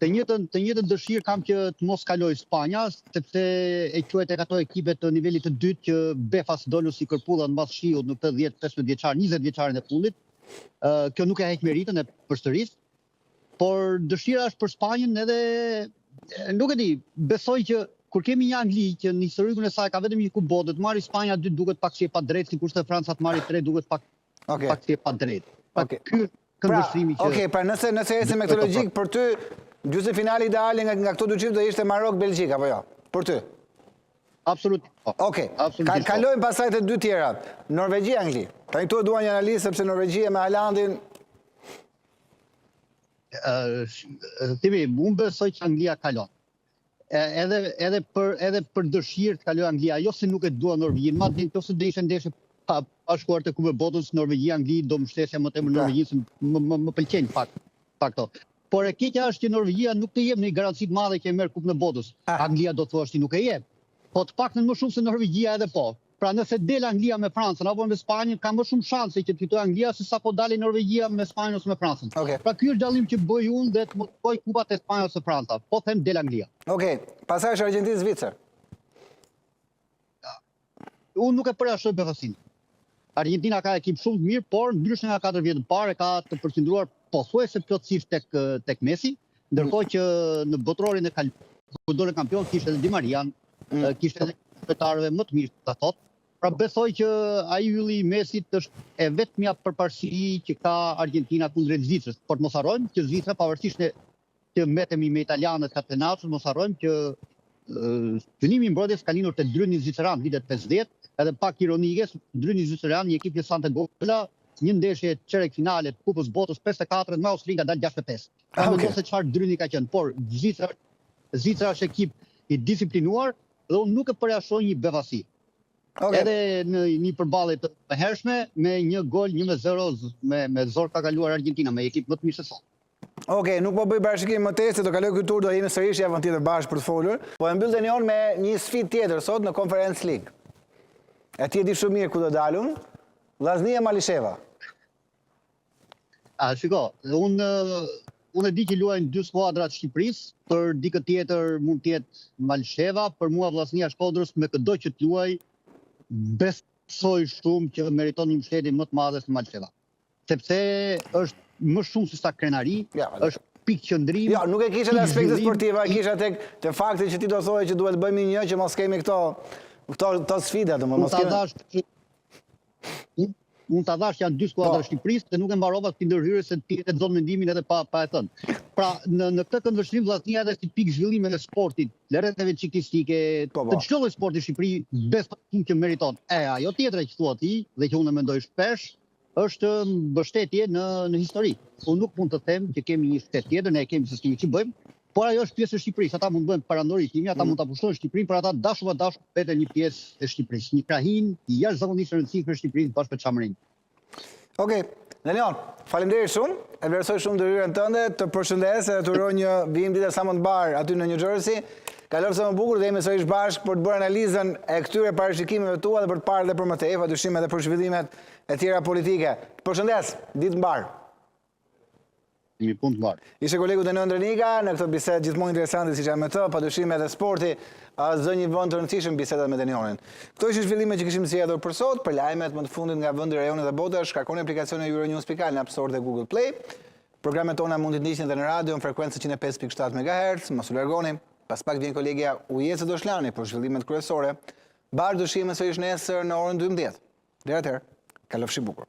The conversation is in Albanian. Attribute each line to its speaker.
Speaker 1: Të njëjtën dëshirë kam që të mos kaloj Spanja, sepse e quhet tek ato ekipe të nivelit të dytë që Befas dolu si kërpulla mbas shiut në këtë 10-15 vjeçar, 20 vjeçarin e fundit. Kjo nuk e heq meritën e përsëris, por dëshira është për Spanjën edhe nuk e di, besoj që kur kemi një Angli që në historikun e saj ka vetëm një kupë botë, të marrë Spanja 2 duket pak si e padrejtë, sikurse Franca të marrë 3 duket pak si e padrejtë. Ky këndvështrimi që
Speaker 2: Okej, pra nëse ecim me këtë logjik, për ty gjysmëfinali ideale nga këto dy çift do ishte Marok-Belgjik apo jo? Për ty?
Speaker 1: Absolut.
Speaker 2: Okej. Kalojmë pasaj të dy tjerat. Norvegji-Angli. Tani këtu dua një analizë sepse Norvegjia me Haalandin
Speaker 1: Timi, unë besoj që Anglia kalon. Edhe për dëshirë të kaloj Anglia, jo se nuk e dua Norvegjin, ma të nëse dhe ishte ndeshje pa shkuar të Kupe Botës, Norvegji-Angli do më shtesja më tepër Norvegjin, se më pëlqejnë pak to. Por e keqja është që Norvegjia nuk të jep një garanci të madhe që e merr Kupën e Botës. Anglia do të thuash ti nuk e jep. Po të paktën më shumë se Norvegjia edhe po. Pra nëse del Anglia me Francën apo me Spanjën, ka më shumë shanse që të fitojë Anglia se sa po dalë Norvegjia me Spanjën ose me Francën. Pra ky është dallim që bëj unë dhe të motivoj kupat e Spanjës ose Franca. Po them del Anglia.
Speaker 2: Okej, pastaj është Argjentinë-Zvicër.
Speaker 1: Unë nuk e përjashtoj Befasin. Argentina ka ekip shumë të mirë, por ndryshe nga 4 vjet më parë ka të përqendruar pothuajse plotësisht tek Messi, ndërkohë që në botrorin e ku dole kampion kishte edhe Di Marian, kishte edhe kryetarëve më të mirë ta thot. Pra besoj që ai ylli i Messit është e vetmja përparësi që ka Argentina kundrejt Zvicrës. Por mos harrojmë që Zvicra pavarësisht që mbetemi me italianët katenacës, mos harrojmë që synimi i mbrojtjes ka lindur te dryni zviceran vitet 50, edhe pak ironike, dryni zviceran një ekip që Santagola, një ndeshje çerek finale të Kupës Botës 54 me Austri ka dalë 6-5. Mendoj se çfarë dryni ka qenë, por Zvicra është ekip i disiplinuar dhe unë nuk e përjashtoj një befasi. Edhe në një përballje të hershme me një gol 1-0 me zor ka kaluar Argentina me ekip më të mirë se sot.
Speaker 2: Okej, nuk po bëj parashikim më tej se do kaloj ky tur, do jemi sërish javën tjetër bashkë për të folur. Po e mbyll tani on me një sfidë tjetër sot në Conference League. E ti e di shumë mirë ku do dalun, Vllaznia Malisheva.
Speaker 1: Shiko, unë e di që luajnë 2 skuadra të Shqipërisë, për dikë tjetër mund të jetë Malisheva, për mua Vllaznia Shkodrës me çdo që të luaj, besoj shumë që meriton një mbështetje më të madhe se Malisheva. Sepse është më shumë se sa krenari, është pikë qëndrim.
Speaker 2: Jo, nuk e kisha në aspekte sportive, e kisha tek fakti që ti do thoje që duhet bëjmë një që mos kemi këto sfida, mos kemi.
Speaker 1: Unë ta dhash janë 2 skuadra Shqipërisë dhe nuk e mbarova ti ndërhyrje se ti e zon mendimin edhe pa e thënë. Pra në këtë këndvështrim Vllaznia edhe si pikë zhvillime të sportit, lëreteve ciklistike, të çdo lloj sporti në Shqipëri besoj që meriton. Ajo tjetra që thua ti dhe që unë e mendoj shpesh është mbështetje në histori. Unë nuk mund të them që kemi një shtet tjetër, ne e kemi se kemi që bëjmë, por ajo është pjesë e Shqipërisë. Ata mund të bëjnë parandori timi, ata mund ta pushtojnë Shqipërinë, por ata dashur vetë një pjesë e Shqipërisë, një krahinë jashtëzakonisht e rëndësishme e Shqipërisë bashkë me Çamrin.
Speaker 2: Okej, Daniel, faleminderit shumë. E vlerësoj shumë ndërhyrjen tënde, të përshëndes dhe të uroj një vijim dita sa më të mbar aty në New Jersey. Kaloftë sa më bukur dhe jemi sërish bashkë për të bërë analizën e këtyre parashikimeve tua dhe për të parë dhe për më tej, padyshim edhe për zhvillimet e tjera politike. Përshëndes, ditë mbar.
Speaker 1: Një punë të mbar.
Speaker 2: Ishte kolegu Daniel Ndrenika në këtë bisedë gjithmonë interesante siç jam me të, padyshim edhe sporti zë një vend të rëndësishëm bisedat me Danielin. Këto ishin zhvillimet që kishim zgjedhur për sot. Për lajmet më të fundit nga vendi, rajoni dhe bota, shkarkoni aplikacionin Euronews.al në App Store dhe Google Play. Programet tona mund të ndiqni edhe në radio në frekuencën 105.7 MHz. Mos u largoni. Pas pak vjen kolegja Ujesa Doshlani për zhvillimet kryesore. Bashkë do shihemi sërish nesër në orën 12. Deri atëherë, kalofshi bukur.